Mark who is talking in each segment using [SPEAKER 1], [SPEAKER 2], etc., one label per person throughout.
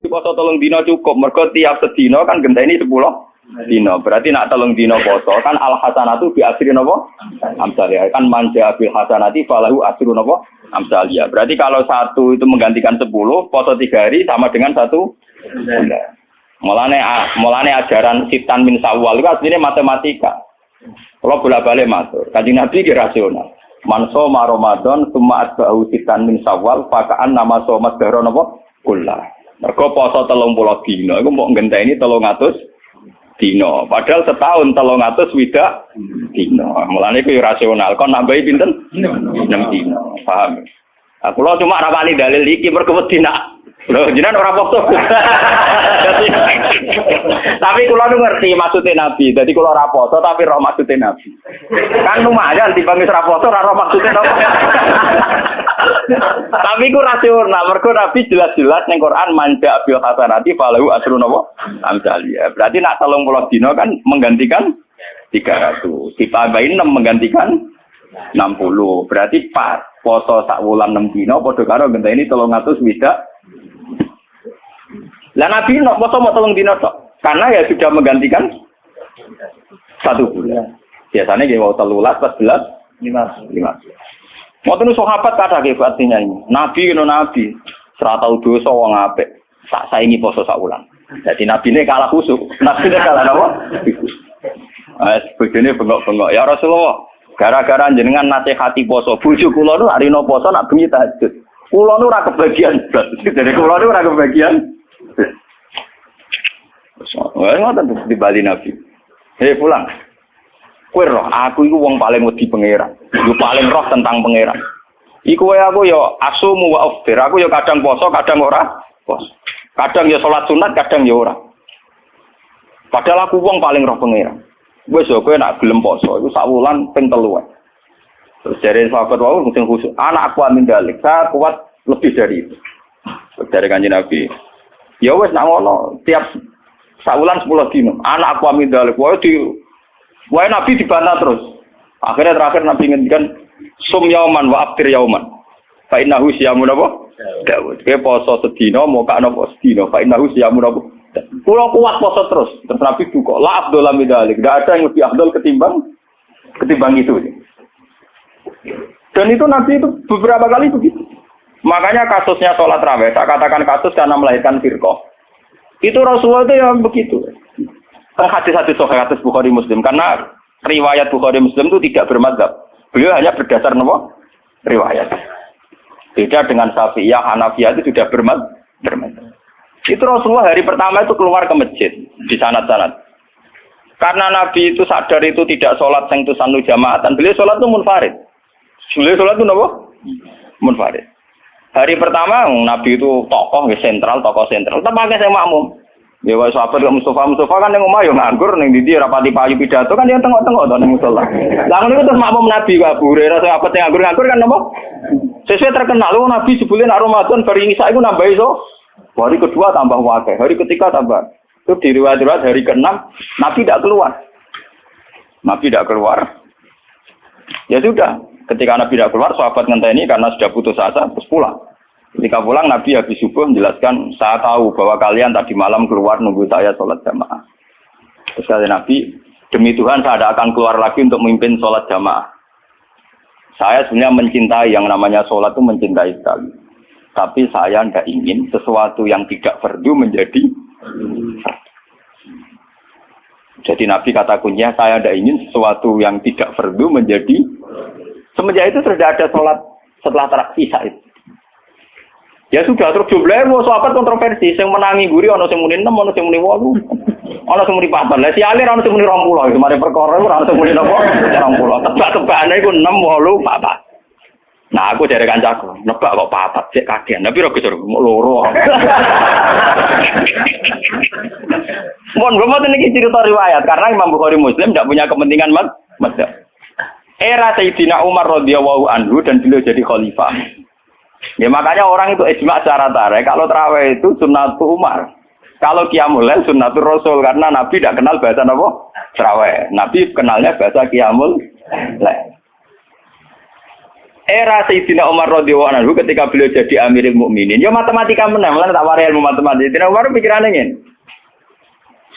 [SPEAKER 1] Poso 3 dina cukup, mergo tiap sedina kan genteni 10 dina. Berarti nak 3 dina poso kan al hasanatu bi asri napa? Amsalnya kan manja bil hasanati falahu asru napa? Amsalnya. Berarti kalau satu itu menggantikan 10, poso 3 hari sama dengan 1 bulan. Mulane ajaran Sitan min Sawal itu aslinya matematika. Kalau bolak-balik matur, Kanjeng Nabi ki rasional. Man shoma Ramadan summa atba'u Sitan min Sawal fakaan nama somat dahra napa? Kullah. Mergo poso 30 dina iku mbok ngenteni 300 dina. Padahal setahun 300 widak dina. Mulane iku rasional. Kon nambahi pinten? 6 dina. Paham? Aku lho cuma rapani dalil iki mergo wedi nak. Lho jenengan ora poso. Tapi kula nu ngerti maksudnya Nabi. Dadi kula ora poso tapi roh maksudnya Nabi. Kan lumayan dibanding ora poso ora roh maksudnya Nabi. Tapi ku rasional, mergo Nabi jelas-jelas ning Quran manja bil hasanati falahu asrun apa? Amsaliyah. Berarti nak 30 dina kan menggantikan 300. Ditambahin 6 menggantikan 60. Berarti pas poso sak wulan 6 dina padha karo ngenteni 300 widak. Lah Nabi nok poso mau 3 dina tok. Karena ya sudah menggantikan 1 bulan. Biasanya nggih mau 13, 14, 15. Ngoten sahabat kata artinya ini. Nabi kena nabi, ora tau dosa wong apik. Tak saingi poso sak wulan. Dadi nabine kalah khusuk. Nabine kalah napa? Bojone bengok-bengok. Ya Rasulullah, gara-gara jenengan nasihati poso, bojo kula nu arina poso nak bengi tahajud. Kula nu ora kebagian blas. Jadi kula nu ora kebagian. Wah, ngoten dibali Nabi. Hei pulang. Kowe roh, aku iku wong paling wedi pangeran. Yo paling roh tentang pangeran. Iku wae aku yo asumu wa aftir. Aku yo kadang poso, kadang ora poso. Kadang yo salat sunat, kadang yo ora. Padahal aku wong paling roh pangeran. Wis yo kowe nak gelem poso iku sak wulan ping 3. Terus jare sahabat wae sing khusus, anak aku amin dalik. Saya kuat lebih dari itu. Dari Kanjeng Nabi. Ya wis nak ngono, tiap sak wulan 10 dina. Anak aku amin dalik. Wae Nabi dibantah terus. Akhirnya terakhir Nabi ngendikan sum yauman wa aftir yauman. Fa innahu siyamun apa? Daud. Ke poso sedina moka napa sedina. Fa innahu siyamun apa? Kulo kuat poso terus. Terus Nabi duka, la afdal min dzalik. Enggak ada yang lebih afdal ketimbang itu. Dan itu Nabi itu beberapa kali begitu. Makanya kasusnya sholat raweh, saya katakan kasus karena melahirkan firqah. Itu Rasulullah itu yang begitu. Hadis-hadis sahih hadis Bukhari Muslim karena riwayat Bukhari Muslim itu tidak bermadzhab. Beliau hanya berdasar nama riwayat. Beda dengan Syafi'iyah, Hanafiyah itu sudah bermadzhab. Itu Rasulullah hari pertama itu keluar ke masjid di sanad-sanad. Karena Nabi itu sadar itu tidak sholat yang itu sanu jamaatan. Beliau sholat itu munfarid. Beliau sholat itu apa? Munfarid. Hari pertama Nabi itu tokoh sentral. Tetap pakai saya makmum. Ya wae sahabat kok Mustafa kan ning omah yo nganggur ning ndi rapati payu pidato kan yo tengok-tengok to ning musala. Lah ngono terus makmum Nabi kok Abu Hurairah sahabat sing nganggur kan napa? Sesuai terkenal lu Nabi sebelum Ramadan bari Isa iku nambah iso. Hari kedua tambah wakil, hari ketiga tambah. Itu di riwayat hari ke-6 Nabi tidak keluar. Ya sudah, ketika Nabi tidak keluar sahabat ngenteni karena sudah putus asa terus pulang. Ketika pulang Nabi habis subuh menjelaskan, saya tahu bahwa kalian tadi malam keluar nunggu saya sholat jamaah. Terus kata Nabi, demi Tuhan saya tidak akan keluar lagi untuk memimpin sholat jamaah. Saya sebenarnya mencintai yang namanya sholat itu mencintai sekali. Tapi saya tidak ingin sesuatu yang tidak fardu menjadi fardu. Jadi Nabi kata kuncinya, saya tidak ingin sesuatu yang tidak fardu menjadi. Semenjak itu sudah ada sholat setelah isya itu. Ya sudah, terus jumlahnya mau sahabat kontroversi, yang menangi guri, ada yang muni 6, ada yang muni 8, ada yang muni 4, lah si alir ada yang muni 20, kemarin perkara itu ada yang muni 20, tebak-tebaknya itu 6, 8, 4. Nah aku dari kancaku, nebak kok 4, cek kagian, tapi aku suruh loro. Mohon gue ini cerita riwayat, karena Imam Bukhari Muslim tidak punya kepentingan mazhab. Era Sayyidina Umar radhiyallahu anhu dan beliau jadi khalifah. Ya makanya orang itu ijma secara tarik. Kalau tarawih itu sunnatul Umar. Kalau qiyamul lail sunnatul Rasul karena Nabi tidak kenal bahasa apa? Tarawih. Nabi kenalnya bahasa qiyamul lail. Era Sayyidina Umar radhiyallahu anhu ketika beliau jadi Amirul Mukminin, ya matematika menang, lan tak warai ilmu matematika. Sayyidina Umar pikirane ngene.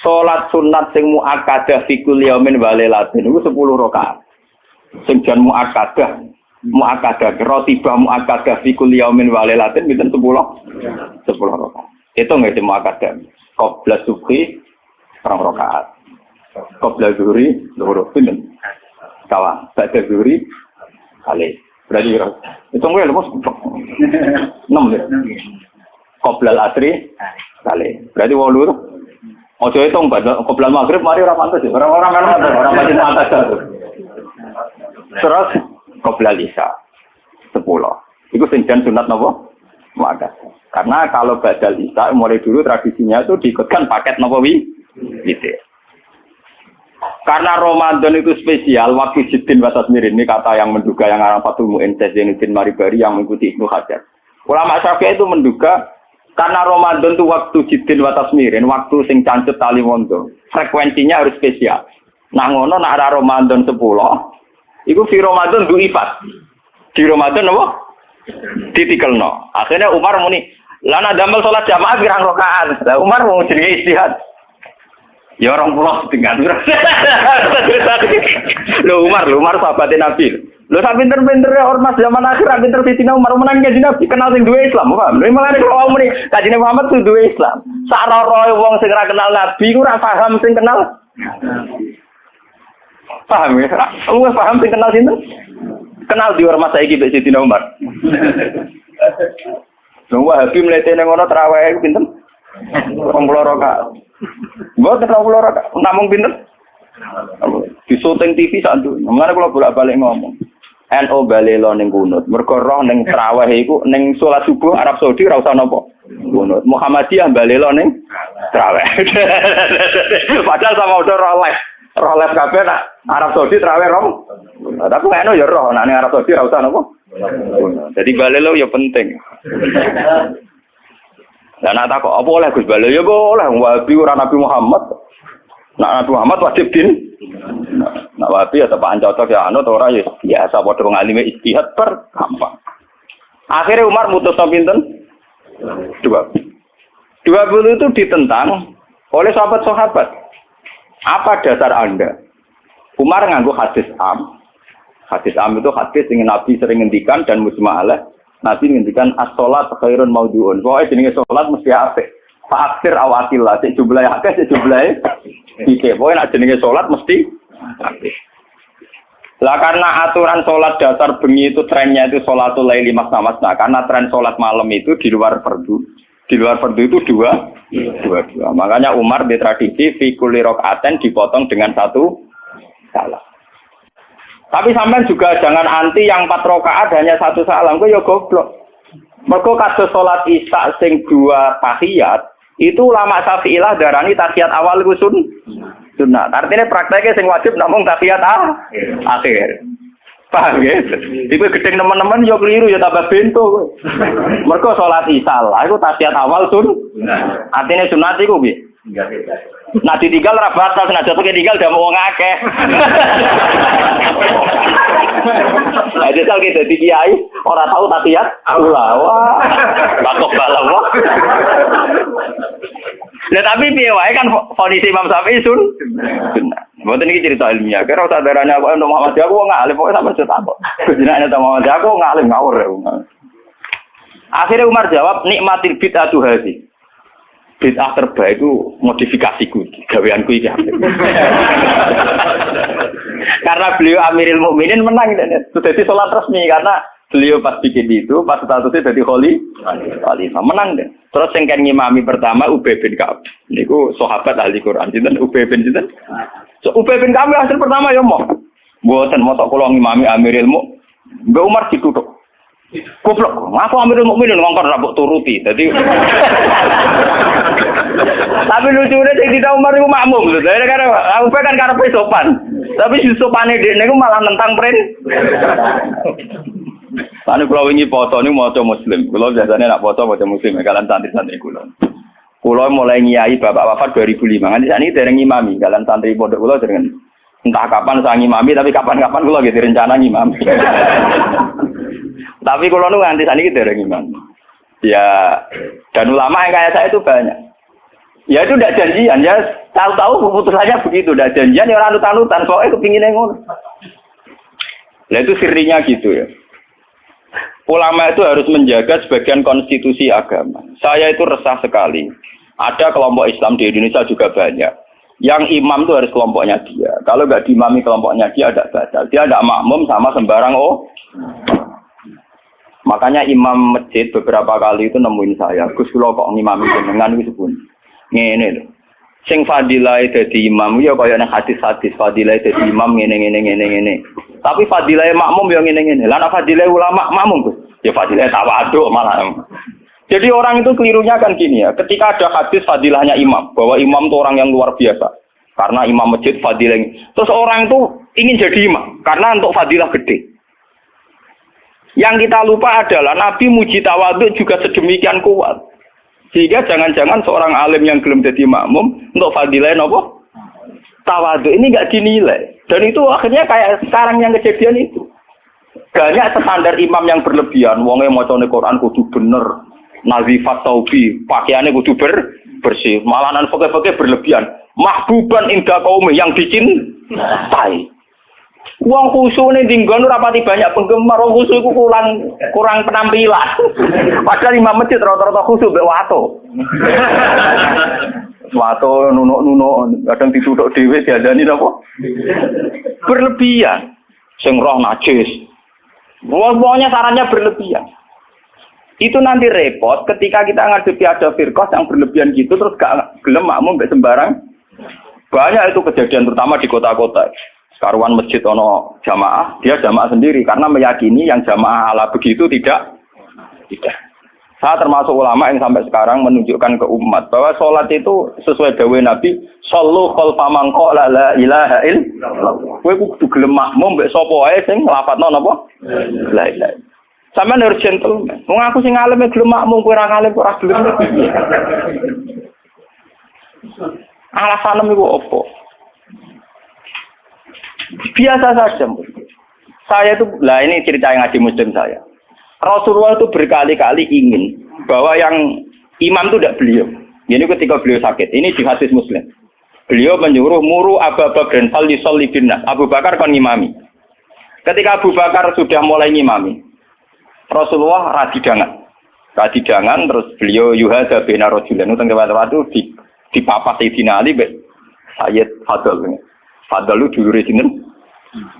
[SPEAKER 1] Salat sunat sing muakkadah fi kulli yaumin wa lailatin iku 10 rakaat. Sing jan muakkadah rotibah muakkadah fi kulli yaumin wa lailatin pinten 10 rakaat. Itu nggih muakkadah. Qabla subhi 2 rakaat. Qabla zuhri 2 pinten. Kawan, ba'da zuhri kali. Berarti kira. Hitung gue lemus. 6 ya. Qoblal asri kali. Berarti 8 tuh. Ojo hitung qoblal maghrib mari ora pantes ya. Orang pasti pantes. Terus qoblal isya 10. Iku sing jan sunat napa? Muakkad. Karena kalau badal isya mulai dulu tradisinya itu diikutkan paket napa gitu. Karena Ramadan itu spesial, waktu Jiddin wa Tasmirin ini kata yang menduga yang arah Fathul Mu'in Zainuddin Maribari yang mengikuti Ibnu Hajar. Ulama Syafi'i itu menduga karena Ramadan itu waktu Jiddin wa Tasmirin, waktu sing cancut tali mondo, frekuensinya harus spesial. Nah ngono nak arah Ramadan 10, itu di Ramadan du'ifat. Di Ramadan apa? Ditikelno. Akhirnya Umar muni, lana damel sholat jamaah pirang rakaat. Lah Umar mau jenenge istihad. Ya orang pulau dengan lo Umar sahabatnya Nabi. Lo sak pinter-pinter ormas zaman akhir pinter Sayyidina Umar menang kanjeng Nabi kenal sing duwe Islam, paham? Lha malah nek wong muni kanjeng Muhammad kudu duwe Islam. Sak roroe wong sing ora kenal Nabi ku ora paham sing kenal. Paham ya? Lu paham sing kenal sinten? Kenal di ormas saiki mbek Sayyidina Umar. Lho Wahabi mletene ngono traweh pinten? 20 rakaat. Mbok terlalu loro namung pinten? Di syuting TV sak nduk. Mengane kula bolak-balik ngomong. NU balelo ning kunut. Mergo roh ning traweh iku ning salat subuh Arab Saudi ora usah napa. Kunut. Muhammadiyah balelo ning traweh. Padahal sama udah roh les kabeh nak Arab Saudi traweh rom. Tapi NU ya roh nak ning Arab Saudi ora usah napa. Jadi balelo ya penting. Lah nak tak kok apa oleh Gus Balo ya boleh Wahabi ora Nabi Muhammad. Nak Nabi Muhammad wajib din. Nak Wahabi ya tepak cocok ya anu ora ya biasa padha ngalime ijtihad per gampang. Akhirnya Umar mutusno pinten? 20 itu ditentang oleh sahabat-sahabat. Apa dasar Anda? Umar nganggo hadis am. Hadis am itu hadis yang Nabi sering ngendikan dan mujma' alaih. Nabi ngendikan as-sholat khairun maudhu'un. Pokoke jenenge salat mesti apik. Fa'aksir awatillah, sik jumlahe akeh, sik jumlahe dikit. Pokoke nek jenenge salat mesti apik. Lah karena aturan salat dasar bengi itu trennya itu sholatul laili masna-masna. Karena tren salat malam itu di luar fardu. Di luar fardu itu dua. Makanya Umar di tradisi fi kulli rakaatin dipotong dengan 1 salam. Tapi sampean juga jangan anti yang 4 rakaat hanya 1 salam, kok ya goblok. Mergo kados salat Isya sing 2 tahiyat, itu ulama Syafi'iyah darani tahiyat awal iku sunnah. Artinya prakteknya sing wajib namung tahiyat akhir. Paham ya? Iku gedeng teman-teman yo keliru ya tambah bento kowe. Mergo salat Isya lah iku tahiyat awal sunnah. Artinya sunat iku piye? Nah ditinggal ra batal senajan tinggal dah wong akeh. Lah desa ki dadi kiai ora tau tahiyat aula. Wah. Bakok balawa. Lah tapi piye wae kan kondisi Imam Syafi'i sunnah. Mboten iki cerita ilmiah. Kira usah darane aku untuk Muhammad aku wong alim pokoke sampe cetak kok. Jenenge Muhammad aku ngalim ngawur. Akhirnya Umar jawab nikmatil bid'atu hadhi. Bid'ah terbaik itu modifikasiku, gaweanku iki. Karena beliau Amirul Mukminin menang jadi sholat resmi karena beliau pas bikin itu pas statusnya jadi khalifah menang deh. Terus yang kan ngimami pertama Ubay bin Ka'ab. Niku sahabat ahli Quran sinten Ubay bin sinten. So Ubay bin Ka'ab hasil pertama ya mau. Mboten motok kula ngimami Amirul Mukminin. Mbak Umar ditutuk. Goblok, aku Amirul Mukminin ngongkon rabuk turuti. Jadi tapi lucunya Sayyidina Umar itu makmum lho. Karena aku kan karepe sopan. Tapi si sopane dekne iku malah nentang prin. Ane kula wingi foto niku maca muslim. Kula biasane nak foto maca muslim kalian santri-santri kula. Kula mulai ngiyai bapak wafat 2005. Nganti sakniki dereng ngimami kalian santri pondok kula dereng entah kapan saya ngimami tapi kapan-kapan kula nggih direncana ngimami. Tapi kalau nu nganti saniki dereng iman. Ya, dan ulama yang kayak saya itu banyak. Ya itu tidak janjian, ya tahu-tahu keputusannya begitu, tidak janjian ya orang anut-anutan, soalnya kepinginnya ngono. Nah itu sirinya gitu ya. Ulama itu harus menjaga sebagian konstitusi agama. Saya itu resah sekali. Ada kelompok Islam di Indonesia juga banyak. Yang imam itu harus kelompoknya dia. Kalau nggak diimami kelompoknya dia ada batal. Dia ada makmum sama sembarang Makanya imam masjid beberapa kali itu nemuin saya. Gus kula kok ngimami jenengan wis pun. Ngene lho. Sing fadilah dadi imam ya kaya nang hadis-hadis fadilah dadi imam ngene. Tapi fadilah makmum ya ngene. Lah nek fadilah ulama makmum Gus. Ya fadilah tawadhu malah. Jadi orang itu kelirunya kan gini ya. Ketika ada hadis fadilahnya imam, bahwa imam itu orang yang luar biasa. Karena imam masjid fadilah. Terus orang itu ingin jadi imam karena untuk fadilah gede. Yang kita lupa adalah Nabi muji tawadhu juga sedemikian kuat. Sehingga jangan-jangan seorang alim yang belum jadi makmum untuk fadilah apa? Tawadhu ini enggak dinilai. Dan itu akhirnya kayak sekarang yang kejadian itu. Banyak standar imam yang berlebihan. Wonge macane Quran kudu bener. Nazifat taubi, pakaiannya kudu bersih. Malahan pakai berlebihan. Mahbuban inda qaumi yang dicintai. Wong khusuk ning dinggon rapati banyak penggemar, wong khusuk iku kurang penampilan. Padahal imam masjid rata-rata khusuk mbek wato. Wato nunuk-nunuk, kadang dituthuk dhewe diadani napa? Berlebihan. Sing roh najis. Pokoknya sarannya berlebihan. Itu nanti repot ketika kita ngadepi ada firqah yang berlebihan gitu terus gak gelem makmum mbek sembarang. Banyak itu kejadian terutama di kota-kota. Karuan masjid ono jamaah, dia jamaah sendiri karena meyakini yang jamaah ala begitu tidak. Saya termasuk ulama yang sampai sekarang menunjukkan ke umat bahwa sholat itu sesuai dawuh Nabi, shollu khalfa man qala la ilaha illallah. Kowe kudu gelem makmum mbek sapa wae sing nglafadzno napa? La ilaha. Sampeyan harus gentleman. Wong aku sing alim gelem makmum kowe ora alim ora gelem. Alasanmu iku opo? Biasa saja. Saya itu, ini cerita yang ngaji muslim saya. Rasulullah itu berkali-kali ingin bahwa yang imam itu tidak beliau. Ini ketika beliau sakit. Ini di hadis muslim. Beliau menyuruh muru Abu Bakar fal yusalli binnas. Abu Bakar kan ngimami. Ketika Abu Bakar sudah mulai ngimami, Rasulullah radidangan terus beliau yuhadza baina rajulain itu di papas Sayyidina Ali Sayyid Fadl. Fadl itu dulure sinten?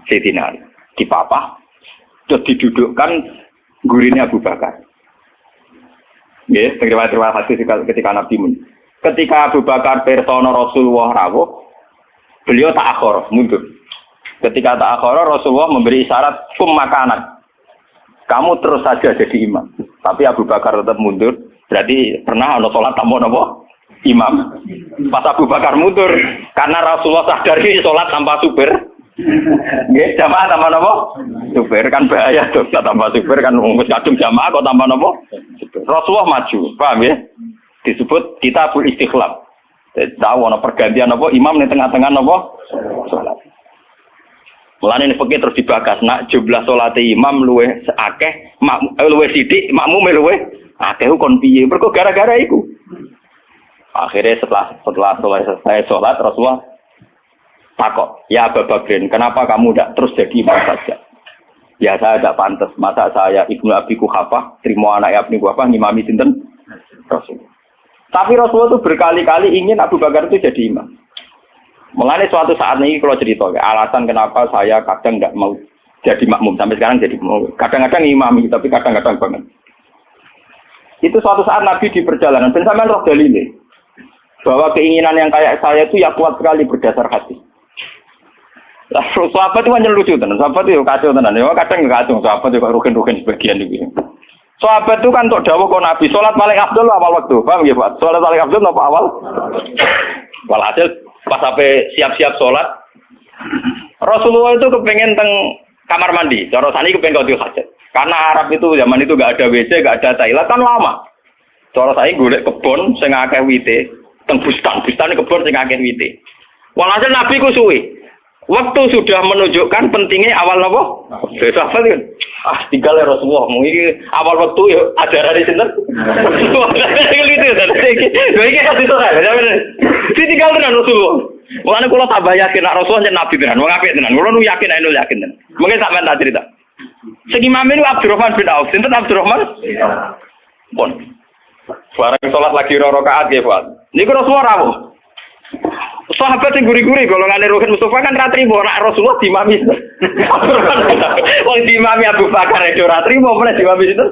[SPEAKER 1] Sayyidina Ali. Di papa terus didudukkan gurine Abu Bakar. Nggih, riwayat hadis ketika Nabi mun. Ketika Abu Bakar persona Rasulullah rawuh, beliau ta'akhir, mundur. Ketika ta'akhir Rasulullah memberi isyarat kum makanan. Kamu terus saja jadi imam. Tapi Abu Bakar tetap mundur. Berarti pernah ana salat tanpa napa? Imam. Pas Abu Bakar mundur karena Rasulullah sadari sholat tanpa supir. Nggih, jamaah tanpa napa? Supir kan bahaya tuh, tanpa supir kan wis kadung jamaah kok tanpa napa? Rasulullah maju, paham ya? Disebut kitabul istikhlaf. Tahu ana pergantian apa imam ning tengah-tengah napa? Salat. Mulane nek terus dibahas nak jumlah salate imam luwih akeh, luwih sithik, makmume luwih akeh kon piye? Mergo gara-gara iku. Akhirnya setelah selesai sholat Rasulullah takut, ya Abu Bakar, kenapa kamu tidak terus jadi imam saja? Ya saya tidak pantas, masa saya Ibnu Abi Quhafah terima anak Ibnu Quhafah ngimami sinten Rasul. Tapi Rasulullah itu berkali-kali ingin Abu Bakar itu jadi imam. Mulanya suatu saat ini kalau cerita, alasan kenapa saya kadang tidak mau jadi makmum sampai sekarang jadi makmum. Kadang-kadang imami, tapi kadang-kadang banget. Itu suatu saat Nabi di perjalanan, dan sampean roh dalile. Bahwa keinginan yang kayak saya itu ya kuat sekali berdasar hati. Lah sahabat itu hanya lucu tenan, sahabat itu kacau tenan. Ya kadang enggak kacau, sahabat juga rugen-rugen sebagian iki. Sahabat itu kan untuk dawuh kok Nabi salat paling afdal awal waktu. Paham nggih, Pak? Salat paling afdal apa awal? Walhasil pas sampai siap-siap salat Rasulullah itu kepengen teng kamar mandi. Cara sani kepengen qadil hajat. Karena Arab itu zaman itu enggak ada WC, enggak ada toilet kan lama. Cara saya golek kebon sing akeh wite. Teng bustan kebon sing akeh wite. Walhasil Nabi ku suwe. Waktu sudah menunjukkan pentingnya awal nopo. Sahabat kan, tinggal ya Rasulullah. Mungkin awal waktu ya ajaran di sini. Gitu. Ini kasih tahu saya. Si tinggal dengan Rasulullah. Mulanya kalau tambah yakin nak Rasulullah jadi nabi tenan, mau ngapain tenan? Kalau nu yakin, aku yakin tenan. Mungkin tak minta cerita. Segi mami itu Abdurrahman bin Auf. Sinten Abdurrahman? Pun. Barang sholat lagi rakaat ya, Pak. Niku Rasulullah rawuh. Sahabat yang guri-guri golongan Ruhin Mustafa kan ratri mau nak Rasulullah dimami. Wong dimami Abu Bakar itu ratri mau mana dimami itu.